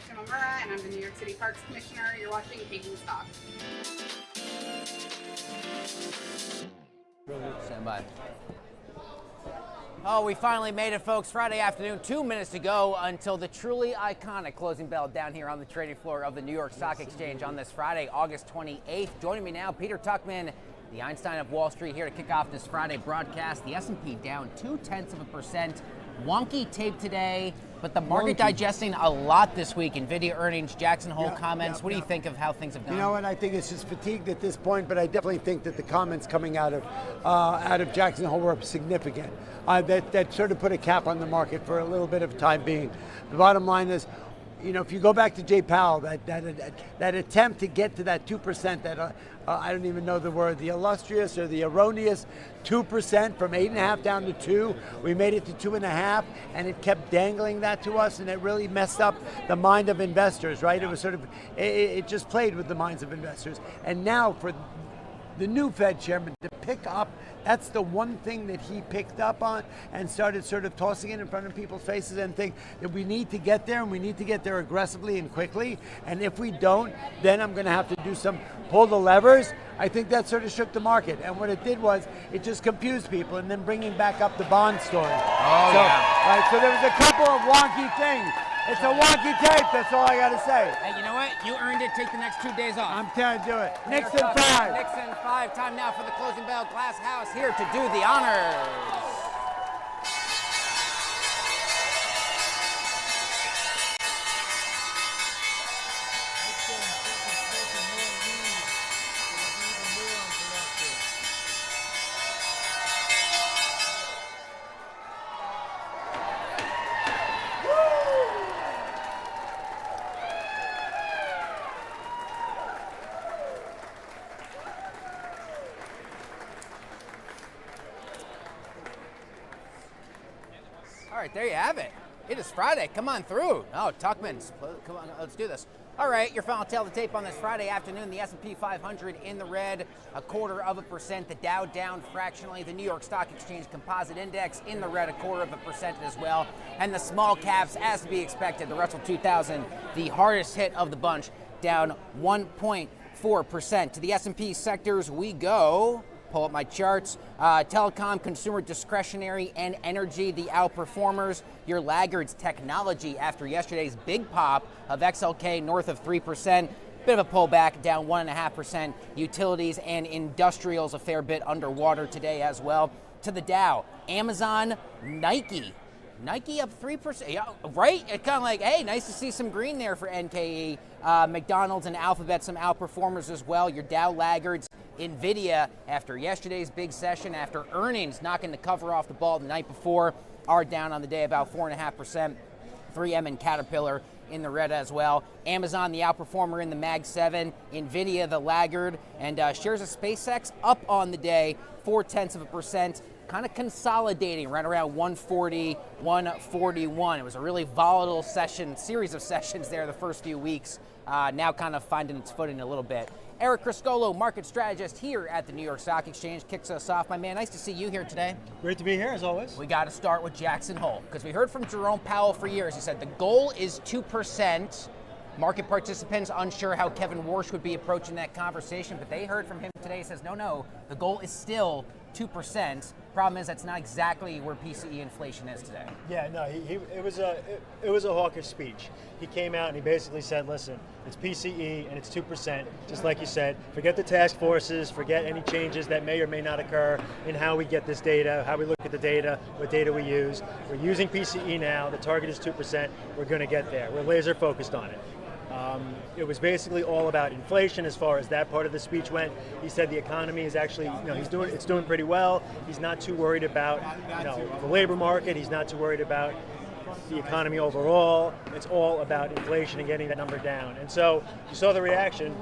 Shimamura, and I'm the New York City Parks Commissioner. You're watching Taking Stock. Stand by. Oh, we finally made it, folks. Friday afternoon, 2 minutes to go until the truly iconic closing bell down here on the trading floor of the New York Stock Exchange on this Friday, August 28th. Joining me now, Peter Tuchman, the Einstein of Wall Street, here to kick off this Friday broadcast. The S&P down 0.2%. Wonky tape today, but the market digesting a lot this week. NVIDIA earnings, Jackson Hole comments. What do you think of how things have gone? You know what? I think it's just fatigued at this point, but I definitely think that the comments coming out of Jackson Hole were significant. That sort of put a cap on the market for a little bit of time being. The bottom line is, you know, if you go back to Jay Powell, that attempt to get to that 2%, that I don't even know the word, the illustrious or the erroneous 2% from 8.5 down to 2. We made it to 2.5, and it kept dangling that to us, and it really messed up the mind of investors, right? It was sort of, it just played with the minds of investors. And now for the new Fed chairman to pick up, that's the one thing that he picked up on and started sort of tossing it in front of people's faces and think that we need to get there, and we need to get there aggressively and quickly. And if we don't, then I'm going to have to do pull the levers. I think that sort of shook the market. And what it did was it just confused people, and then bringing back up the bond story. Right, so there was a couple of wonky things. It's a wonky tape, that's all I got to say. Hey, you know what? You earned it. Take the next 2 days off. I'm trying to do it. Nixon 5. Nixon 5. Time now for the closing bell. Glass House here to do the honors. All right, there you have it. It is Friday. Come on through. Oh, Tuchman, come on, let's do this. All right, your final tale of the tape on this Friday afternoon. The S&P 500 in the red, 0.25%. The Dow down fractionally. The New York Stock Exchange Composite Index in the red, 0.25% as well. And the small caps, as to be expected, the Russell 2000, the hardest hit of the bunch, down 1.4%. To the S&P sectors we go. Pull up my charts. Telecom, consumer discretionary, and energy, the outperformers. Your laggards, technology, after yesterday's big pop of XLK north of 3%. Bit of a pullback, down 1.5%. Utilities and industrials a fair bit underwater today as well. To the Dow, Amazon, Nike up 3%. Yeah, right? It's kind of like, hey, nice to see some green there for NKE. McDonald's and Alphabet, some outperformers as well. Your Dow laggards. NVIDIA, after yesterday's big session, after earnings knocking the cover off the ball the night before, are down on the day about 4.5%. 3M and Caterpillar in the red as well. Amazon, the outperformer in the Mag 7. NVIDIA, the laggard. And shares of SpaceX up on the day, 0.4%. Kind of consolidating right around 140, 141. It was a really volatile series of sessions there the first few weeks. Now kind of finding its footing a little bit. Eric Criscolo, market strategist here at the New York Stock Exchange, kicks us off. My man, nice to see you here today. Great to be here, as always. We got to start with Jackson Hole, because we heard from Jerome Powell for years. He said the goal is 2%. Market participants unsure how Kevin Warsh would be approaching that conversation, but they heard from him today. He says, no, the goal is still 2%. Problem is, that's not exactly where PCE inflation is today. Yeah, no, it was a hawkish speech. He came out and he basically said, listen, it's PCE and it's 2%, just like you said. Forget the task forces, forget any changes that may or may not occur in how we get this data, how we look at the data, what data we use. We're using PCE now, the target is 2%, we're going to get there. We're laser focused on it. It was basically all about inflation as far as that part of the speech went. He said the economy is actually, it's doing pretty well. He's not too worried about, the labor market. He's not too worried about the economy overall. It's all about inflation and getting that number down. And so you saw the reaction.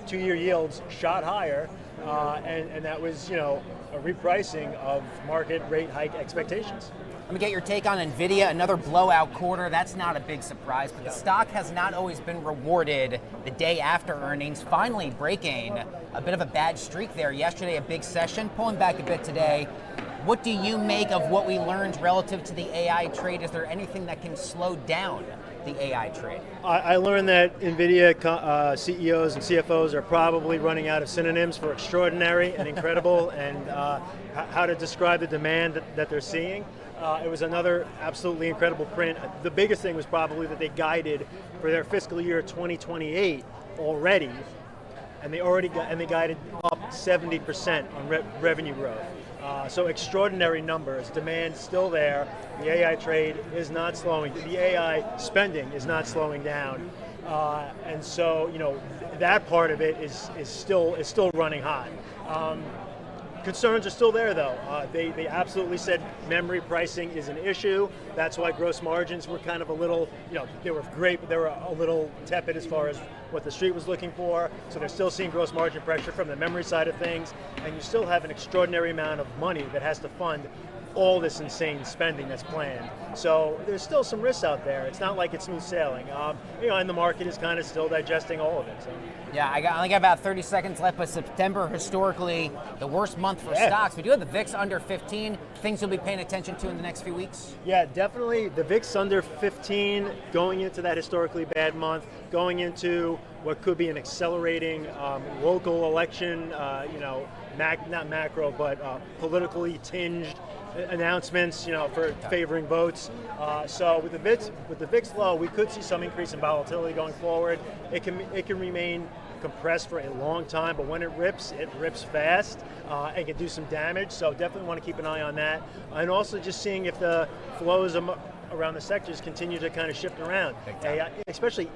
2-year yields shot higher, and that was, a repricing of market rate hike expectations. Let me get your take on NVIDIA, another blowout quarter. That's not a big surprise, but the stock has not always been rewarded the day after earnings, finally breaking a bit of a bad streak there. Yesterday, a big session, pulling back a bit today. What do you make of what we learned relative to the AI trade? Is there anything that can slow down the AI trade? I learned that NVIDIA CEOs and CFOs are probably running out of synonyms for extraordinary and incredible and how to describe the demand that they're seeing. It was another absolutely incredible print. The biggest thing was probably that they guided for their fiscal year 2028 already, and they guided up 70% on revenue growth. So extraordinary numbers. Demand's still there. The AI trade is not slowing. The AI spending is not slowing down, and so that part of it is still running hot. Concerns are still there, though. They absolutely said memory pricing is an issue. That's why gross margins were kind of a little, they were great, but they were a little tepid as far as what the street was looking for. So they're still seeing gross margin pressure from the memory side of things, and you still have an extraordinary amount of money that has to fund all this insane spending that's planned. So there's still some risks out there. It's not like it's smooth sailing. And the market is kind of still digesting all of it. So. Yeah, I only got about 30 seconds left, but September, historically, the worst month for stocks. We do have the VIX under 15. Things you'll be paying attention to in the next few weeks? Yeah, definitely. The VIX under 15 going into that historically bad month, going into what could be an accelerating local election, not macro, but politically tinged announcements, for favoring votes. So with the VIX low, we could see some increase in volatility going forward. It can remain compressed for a long time, but when it rips fast and can do some damage. So definitely want to keep an eye on that, and also just seeing if the flows around the sectors continue to kind of shift around. AI, especially,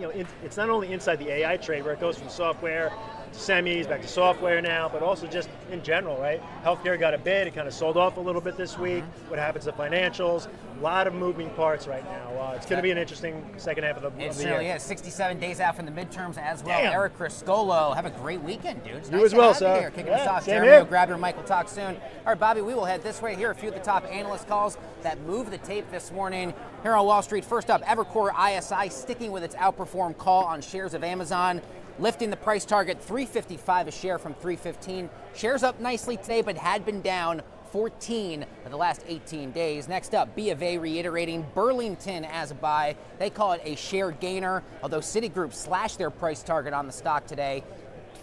it's not only inside the AI trade where it goes from software to semis, back to software now, but also just in general, right? Healthcare got a bid, it kind of sold off a little bit this week. What happens to financials? A lot of moving parts right now. It's going to be an interesting second half of the year. It certainly is. 67 days out from the midterms as well. Damn. Eric Criscolo, have a great weekend, dude. It's you nice as well, to have sir. you here, kicking us off. Same Jeremy, here. grab your mic, we'll talk soon. All right, Bobby, we will head this way. Here are a few of the top analyst calls that move the tape this morning here on Wall Street. First up, Evercore ISI sticking with its outperform call on shares of Amazon, lifting the price target $355 a share from $315. Shares up nicely today, but had been down 14 of the last 18 days. Next up, B of A reiterating Burlington as a buy. They call it a share gainer, although Citigroup slashed their price target on the stock today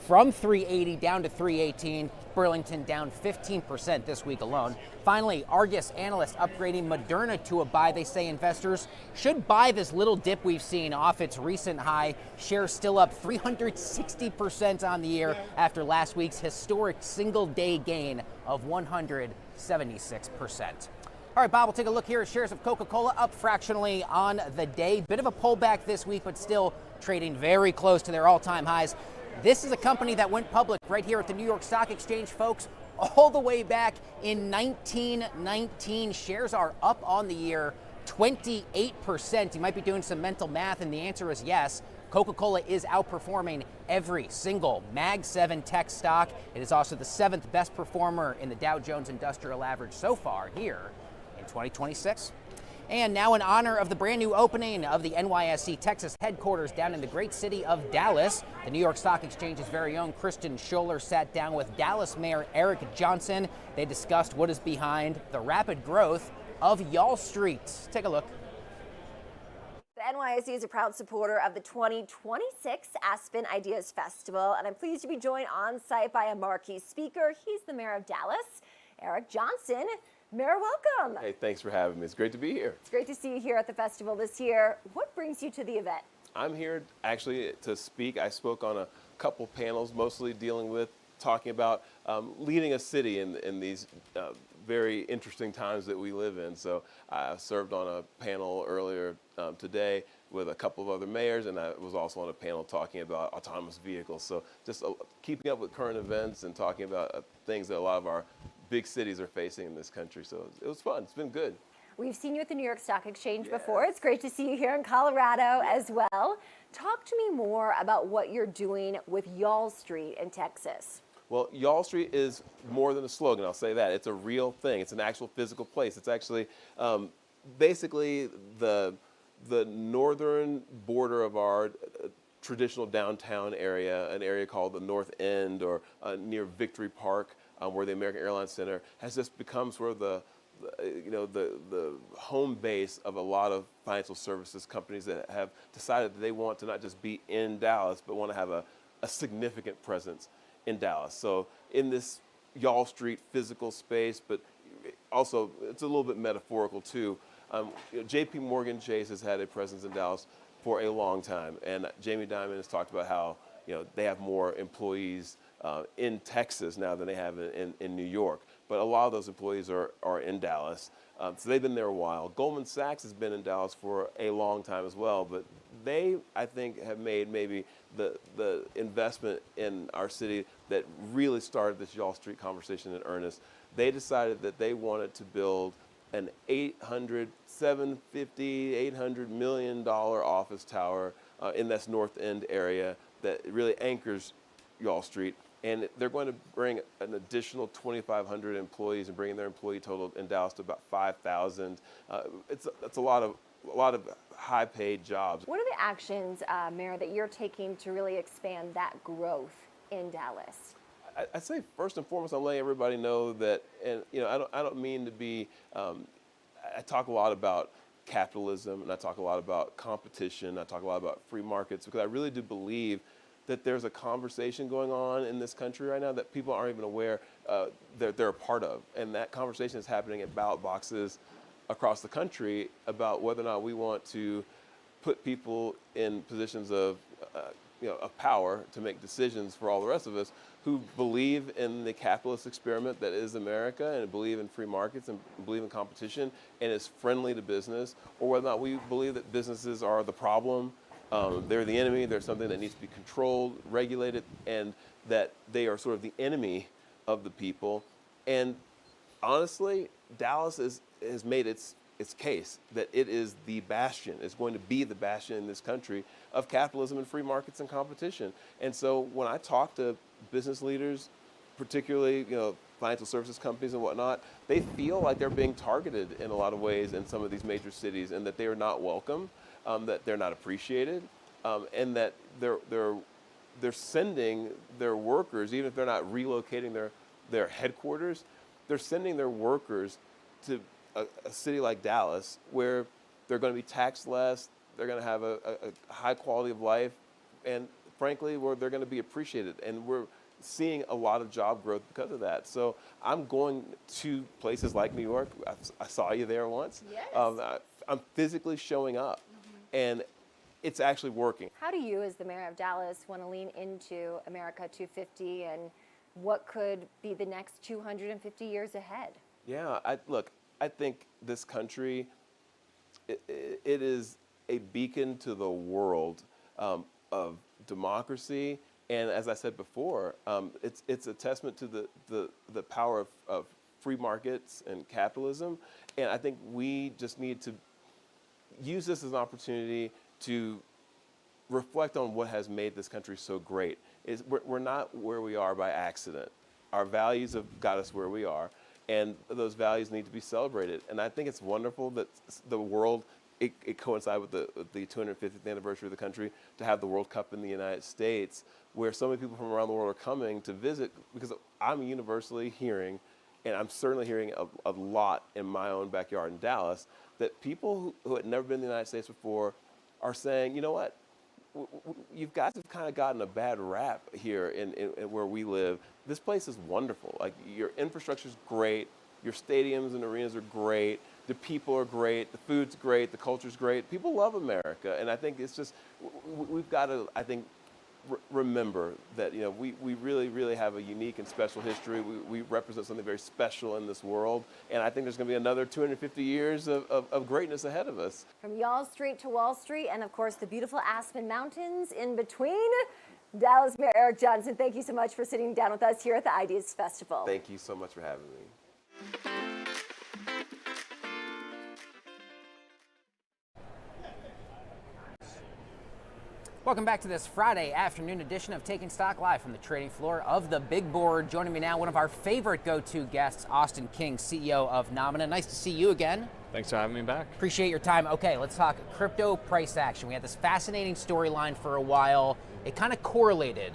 from 380 down to 318. Burlington down 15% this week alone. Finally, Argus analysts upgrading Moderna to a buy. They say investors should buy this little dip we've seen off its recent high. Shares still up 360% on the year after last week's historic single-day gain of 176%. All right, Bob, we'll take a look here at shares of Coca-Cola up fractionally on the day. Bit of a pullback this week, but still trading very close to their all-time highs. This is a company that went public right here at the New York Stock Exchange, folks, all the way back in 1919. Shares are up on the year 28%. You might be doing some mental math, and the answer is yes. Coca-Cola is outperforming every single Mag 7 tech stock. It is also the 7th best performer in the Dow Jones Industrial Average so far here in 2026. And now in honor of the brand new opening of the NYSE Texas headquarters down in the great city of Dallas, the New York Stock Exchange's very own Kristen Scholler sat down with Dallas Mayor Eric Johnson. They discussed what is behind the rapid growth of Y'all Street. Take a look. The NYSE is a proud supporter of the 2026 Aspen Ideas Festival, and I'm pleased to be joined on site by a marquee speaker. He's the mayor of Dallas, Eric Johnson. Mayor, welcome. Hey, thanks for having me. It's great to be here. It's great to see you here at the festival this year. What brings you to the event? I'm here actually to speak. I spoke on a couple panels, mostly talking about leading a city in these very interesting times that we live in. So I served on a panel earlier today with a couple of other mayors, and I was also on a panel talking about autonomous vehicles. So just keeping up with current events and talking about things that a lot of our big cities are facing in this country. So it was fun. It's been good. We've seen you at the New York Stock Exchange before. It's great to see you here in Colorado as well. Talk to me more about what you're doing with Y'all Street in Texas. Well, Y'all Street is more than a slogan, I'll say that. It's a real thing. It's an actual physical place. It's actually basically the northern border of our traditional downtown area, an area called the North End or near Victory Park, where the American Airlines Center has just become sort of the home base of a lot of financial services companies that have decided that they want to not just be in Dallas, but want to have a significant presence in Dallas. So in this Y'all Street physical space, but also it's a little bit metaphorical too. J.P. Morgan Chase has had a presence in Dallas for a long time, and Jamie Dimon has talked about how they have more employees in Texas now than they have in New York. But a lot of those employees are in Dallas, so they've been there a while. Goldman Sachs has been in Dallas for a long time as well, but they, I think, have made maybe the investment in our city that really started this Y'all Street conversation in earnest. They decided that they wanted to build an $800 million office tower in this North End area that really anchors Y'all Street. And they're going to bring an additional 2,500 employees and bringing their employee total in Dallas to about 5,000. It's a lot of high-paid jobs. What are the actions, Mayor, that you're taking to really expand that growth in Dallas? I'd say first and foremost, I'm letting everybody know that, and I don't mean to be. I talk a lot about capitalism, and I talk a lot about competition. I talk a lot about free markets because I really do believe that there's a conversation going on in this country right now that people aren't even aware they're a part of, and that conversation is happening at ballot boxes across the country about whether or not we want to put people in positions of power to make decisions for all the rest of us who believe in the capitalist experiment that is America and believe in free markets and believe in competition and is friendly to business, or whether or not we believe that businesses are the problem, they're the enemy, they're something that needs to be controlled, regulated, and that they are sort of the enemy of the people. And honestly, Dallas has made its case that it is the bastion, it's going to be the bastion in this country of capitalism and free markets and competition. And so when I talk to business leaders, particularly financial services companies and whatnot, they feel like they're being targeted in a lot of ways in some of these major cities, and that they are not welcome, that they're not appreciated, and that they're sending their workers, even if they're not relocating their headquarters, they're sending their workers to a city like Dallas, where they're going to be taxed less, they're going to have a high quality of life, and frankly, where they're going to be appreciated. And we're seeing a lot of job growth because of that. So I'm going to places like New York. I saw you there once. Yes. I'm physically showing up, and it's actually working. How do you, as the mayor of Dallas, want to lean into America 250 and what could be the next 250 years ahead? Yeah, I think this country, it is a beacon to the world of democracy, and as I said before, it's a testament to the power of free markets and capitalism, and I think we just need to use this as an opportunity to reflect on what has made this country so great. We're not where we are by accident. Our values have got us where we are, and those values need to be celebrated. And I think it's wonderful that the world, it coincided with the 250th anniversary of the country, to have the World Cup in the United States, where so many people from around the world are coming to visit, because I'm universally hearing, and I'm certainly hearing a lot in my own backyard in Dallas, that people who had never been in the United States before are saying, you know what, you guys have kind of gotten a bad rap here in where we live. This place is wonderful. Like, your infrastructure is great, your stadiums and arenas are great, the people are great, the food's great, the culture's great. People love America, and I think it's just, we've got to, I think, remember that we really, really have a unique and special history. We represent something very special in this world, and I think there's going to be another 250 years of greatness ahead of us. From Y'all Street to Wall Street, and of course the beautiful Aspen Mountains in between, Dallas Mayor Eric Johnson, thank you so much for sitting down with us here at the Ideas Festival. Thank you so much for having me. Welcome back to this Friday afternoon edition of Taking Stock Live from the trading floor of the Big Board. Joining me now, one of our favorite go-to guests, Austin King, CEO of Nomina. Nice to see you again. Thanks for having me back. Appreciate your time. Okay, let's talk crypto price action. We had this fascinating storyline for a while. It kind of correlated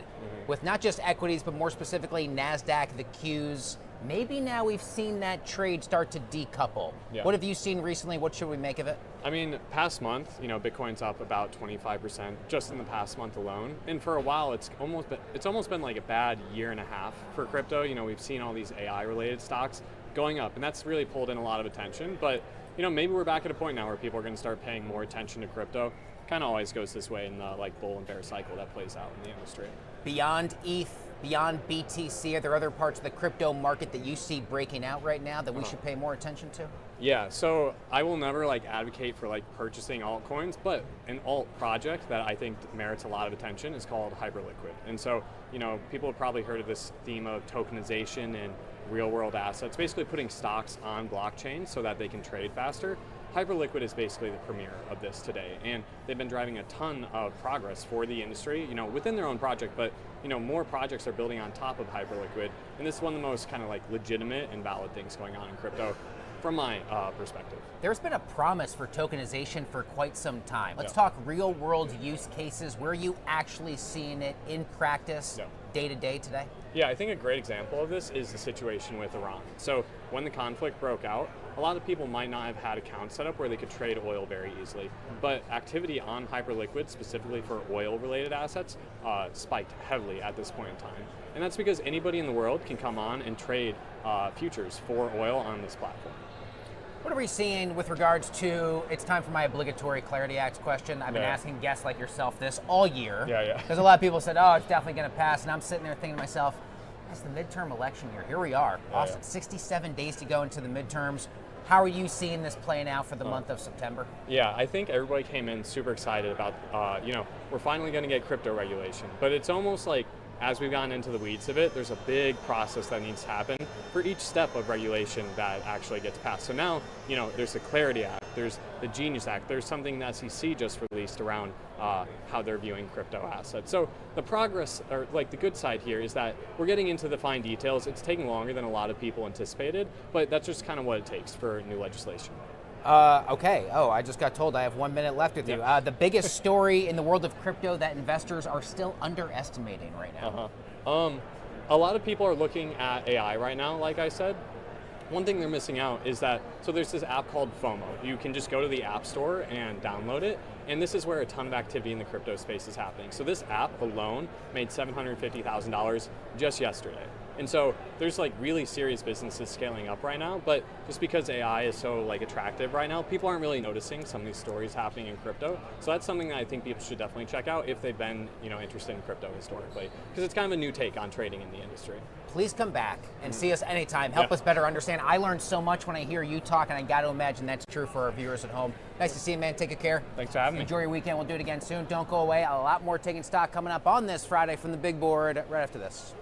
with not just equities, but more specifically NASDAQ, the Qs, Maybe now we've seen that trade start to decouple. Yeah. What have you seen recently? What should we make of it? I mean, past month, Bitcoin's up about 25% just in the past month alone. And for a while, it's almost been like a bad year and a half for crypto. We've seen all these AI related stocks going up, and that's really pulled in a lot of attention. But maybe we're back at a point now where people are going to start paying more attention to crypto. Kind of always goes this way in the bull and bear cycle that plays out in the industry. Beyond ETH, beyond BTC, are there other parts of the crypto market that you see breaking out right now that we should pay more attention to? Yeah, so I will never advocate for purchasing altcoins, but an alt project that I think merits a lot of attention is called Hyperliquid. And so, people have probably heard of this theme of tokenization and real world assets, basically putting stocks on blockchain so that they can trade faster. Hyperliquid is basically the premier of this today, and they've been driving a ton of progress for the industry, within their own project, but more projects are building on top of Hyperliquid, and this is one of the most kind of legitimate and valid things going on in crypto from my perspective. There's been a promise for tokenization for quite some time. Let's talk real world use cases. Where are you actually seeing it in practice day to day today? Yeah, I think a great example of this is the situation with Iran. So when the conflict broke out, a lot of people might not have had accounts set up where they could trade oil very easily, but activity on Hyperliquid, specifically for oil-related assets, spiked heavily at this point in time. And that's because anybody in the world can come on and trade futures for oil on this platform. What are we seeing with regards to, it's time for my obligatory Clarity Act question. I've been asking guests like yourself this all year. Yeah. Because a lot of people said, oh, it's definitely going to pass. And I'm sitting there thinking to myself, it's the midterm election year. Here we are. Austin, 67 days to go into the midterms. How are you seeing this playing out for the month of September? Yeah, I think everybody came in super excited about, we're finally going to get crypto regulation. But it's almost like, as we've gotten into the weeds of it, there's a big process that needs to happen for each step of regulation that actually gets passed. So now, there's the Clarity Act, there's the Genius Act, there's something the SEC just released around how they're viewing crypto assets. So the progress, or the good side here, is that we're getting into the fine details. It's taking longer than a lot of people anticipated, but that's just kind of what it takes for new legislation. Okay. Oh, I just got told I have 1 minute left with you. The biggest story in the world of crypto that investors are still underestimating right now. A lot of people are looking at AI right now, like I said. One thing they're missing out is that, so there's this app called FOMO. You can just go to the App Store and download it, and this is where a ton of activity in the crypto space is happening. So this app alone made $750,000 just yesterday. And so there's really serious businesses scaling up right now, but just because AI is so attractive right now, people aren't really noticing some of these stories happening in crypto. So that's something that I think people should definitely check out if they've been interested in crypto historically, because it's kind of a new take on trading in the industry. Please come back and see us anytime. Help us better understand. I learned so much when I hear you talk, and I got to imagine that's true for our viewers at home. Nice to see you, man. Take good care. Thanks for having me. Enjoy your weekend. We'll do it again soon. Don't go away. A lot more Taking Stock coming up on this Friday from the big board right after this.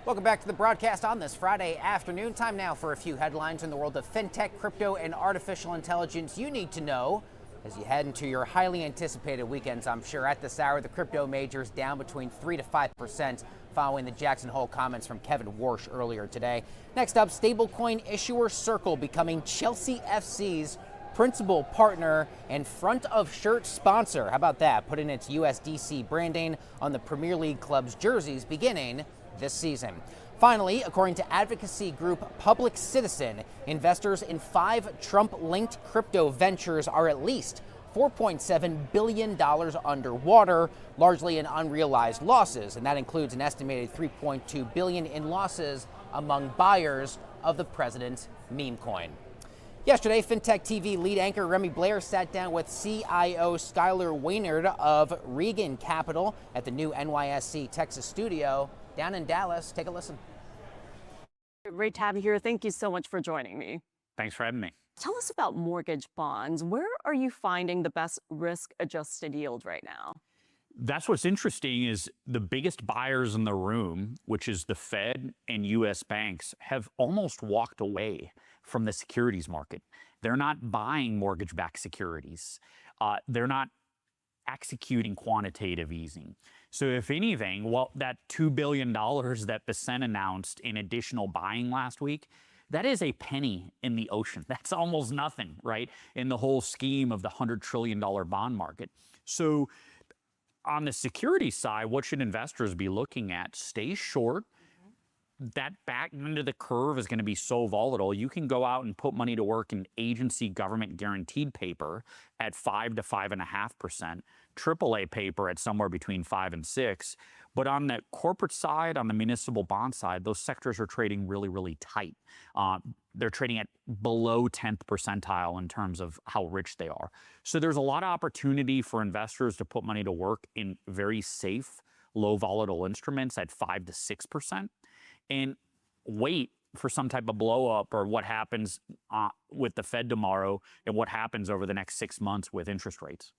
Welcome back to the broadcast on this Friday afternoon. Time now for a few headlines in the world of fintech, crypto, and artificial intelligence you need to know as you head into your highly anticipated weekends. I'm sure at this hour, the crypto majors down between 3 to 5% following the Jackson Hole comments from Kevin Warsh earlier today. Next up, stablecoin issuer Circle becoming Chelsea FC's principal partner and front of shirt sponsor. How about that? Putting its USDC branding on the Premier League club's jerseys beginning this season. Finally, according to advocacy group Public Citizen, investors in 5 Trump-linked crypto ventures are at least $4.7 billion underwater, largely in unrealized losses, and that includes an estimated $3.2 billion in losses among buyers of the president's meme coin. Yesterday, FinTech TV lead anchor Remy Blair sat down with CIO Skylar Waynard of Regan Capital at the new NYSC Texas studio down in Dallas. Take a listen. Great to have you here. Thank you so much for joining me. Thanks for having me. Tell us about mortgage bonds. Where are you finding the best risk-adjusted yield right now? That's what's interesting is the biggest buyers in the room, which is the Fed and U.S. banks, have almost walked away from the securities market. They're not buying mortgage-backed securities. They're not executing quantitative easing. So if anything, well, that $2 billion that Besen announced in additional buying last week, that is a penny in the ocean. That's almost nothing, right, in the whole scheme of the $100 trillion bond market. So on the security side, what should investors be looking at? Stay short. That back end of the curve is going to be so volatile. You can go out and put money to work in agency government guaranteed paper at 5 to 5.5%, AAA paper at somewhere between 5 and 6. But on the corporate side, on the municipal bond side, those sectors are trading really, really tight. They're trading at below 10th percentile in terms of how rich they are. So there's a lot of opportunity for investors to put money to work in very safe, low volatile instruments at 5 to 6%. And wait for some type of blow up or what happens with the Fed tomorrow and what happens over the next 6 months with interest rates.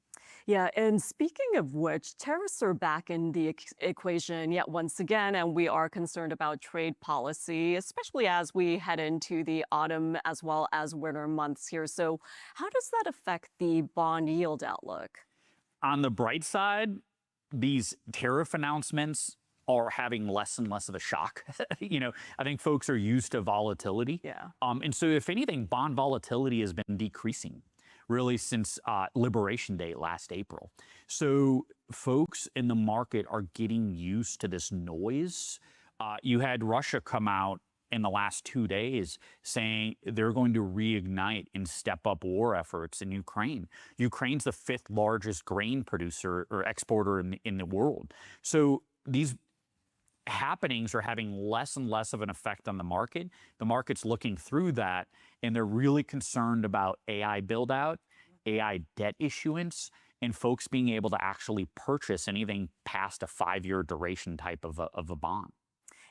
Yeah, and speaking of which, tariffs are back in the equation yet once again, and we are concerned about trade policy, especially as we head into the autumn as well as winter months here. So how does that affect the bond yield outlook? On the bright side, these tariff announcements are having less and less of a shock. I think folks are used to volatility. Yeah. And so if anything, bond volatility has been decreasing really since Liberation Day last April. So folks in the market are getting used to this noise. You had Russia come out in the last 2 days saying they're going to reignite and step up war efforts in Ukraine. Ukraine's the 5th largest grain producer or exporter in the world. So these happenings are having less and less of an effect on the market. The market's looking through that, and they're really concerned about AI build out, AI debt issuance, and folks being able to actually purchase anything past a 5-year duration type of a bond.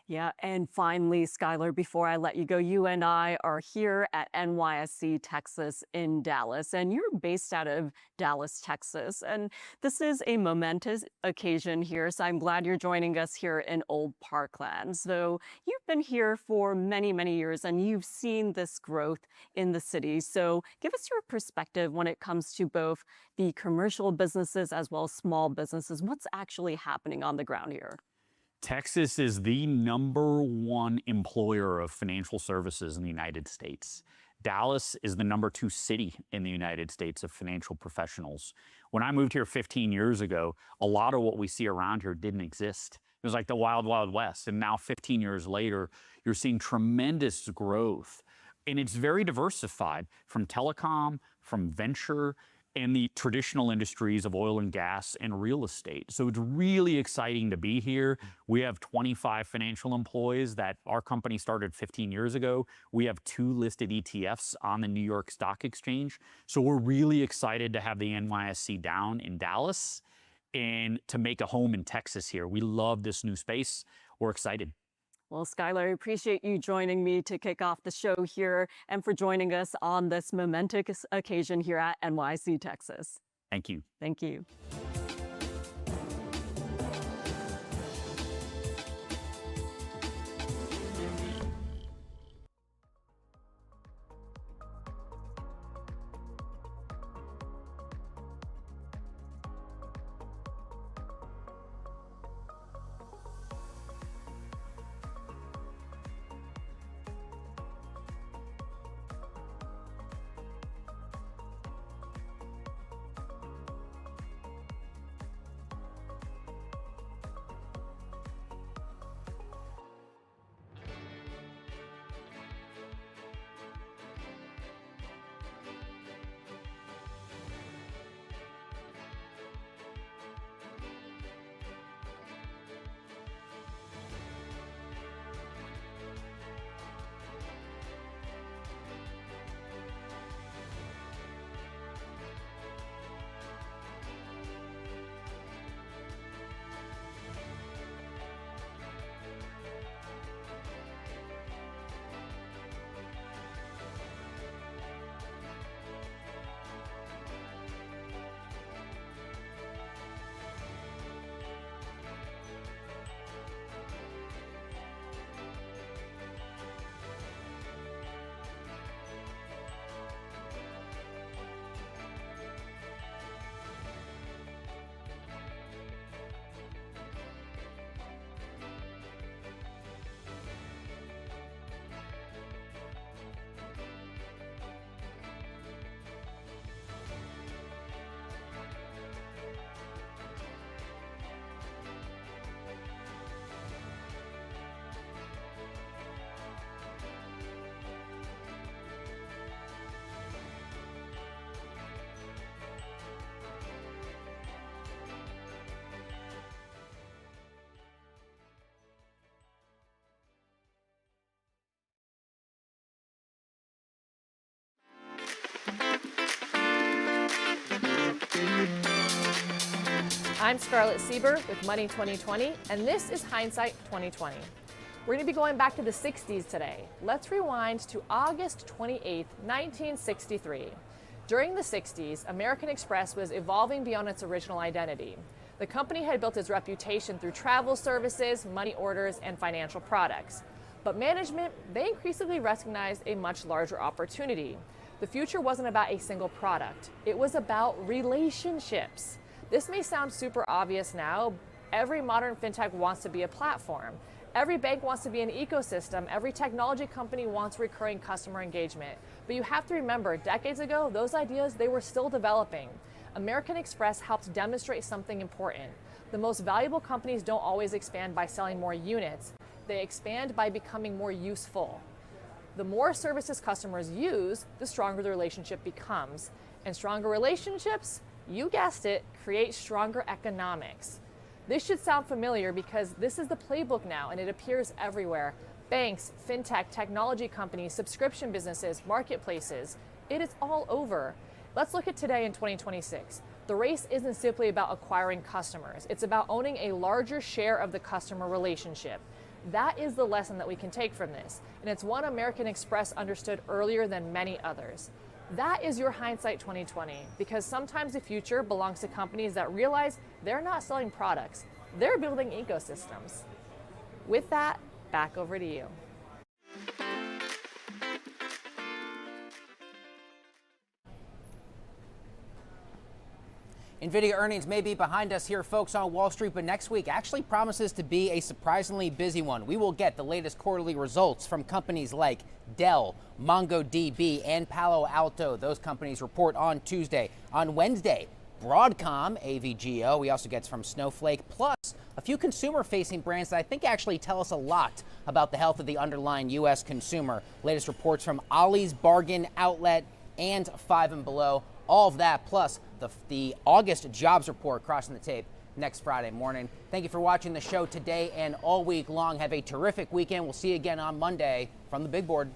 Yeah, and finally, Skylar, before I let you go, you and I are here at NYSC Texas in Dallas, and you're based out of Dallas, Texas. And this is a momentous occasion here, so I'm glad you're joining us here in Old Parkland. So you've been here for many, many years, and you've seen this growth in the city. So give us your perspective when it comes to both the commercial businesses as well as small businesses. What's actually happening on the ground here? Texas is the #1 employer of financial services in the United States. Dallas is the #2 city in the United States of financial professionals. When I moved here 15 years ago, a lot of what we see around here didn't exist. It was like the wild, wild west. And now 15 years later, you're seeing tremendous growth. And it's very diversified from telecom, from venture, and the traditional industries of oil and gas and real estate. So it's really exciting to be here. We have 25 financial employees that our company started 15 years ago. We have 2 listed ETFs on the New York Stock Exchange. So we're really excited to have the NYSC down in Dallas and to make a home in Texas here. We love this new space. We're excited. Well, Skylar, I appreciate you joining me to kick off the show here and for joining us on this momentous occasion here at NYC Texas. Thank you. Thank you. I'm Scarlett Sieber with Money 2020, and this is Hindsight 2020. We're going to be going back to the 60s today. Let's rewind to August 28, 1963. During the 60s, American Express was evolving beyond its original identity. The company had built its reputation through travel services, money orders, and financial products. But management, they increasingly recognized a much larger opportunity. The future wasn't about a single product. It was about relationships. This may sound super obvious now. Every modern fintech wants to be a platform. Every bank wants to be an ecosystem. Every technology company wants recurring customer engagement. But you have to remember, decades ago, those ideas, they were still developing. American Express helped demonstrate something important. The most valuable companies don't always expand by selling more units. They expand by becoming more useful. The more services customers use, the stronger the relationship becomes. And stronger relationships, you guessed it, create stronger economics. This should sound familiar because this is the playbook now and it appears everywhere. Banks, fintech, technology companies, subscription businesses, marketplaces, it is all over. Let's look at today in 2026. The race isn't simply about acquiring customers. It's about owning a larger share of the customer relationship. That is the lesson that we can take from this, and it's one American Express understood earlier than many others. That is your Hindsight 2020, because sometimes the future belongs to companies that realize they're not selling products, they're building ecosystems. With that, back over to you. NVIDIA earnings may be behind us here, folks, on Wall Street, but next week actually promises to be a surprisingly busy one. We will get the latest quarterly results from companies like Dell, MongoDB, and Palo Alto. Those companies report on Tuesday. On Wednesday, Broadcom, AVGO. We also get from Snowflake, plus a few consumer-facing brands that I think actually tell us a lot about the health of the underlying U.S. consumer. Latest reports from Ollie's Bargain Outlet and Five & Below. All of that, plus the August jobs report crossing the tape next Friday morning. Thank you for watching the show today and all week long. Have a terrific weekend. We'll see you again on Monday from the big board.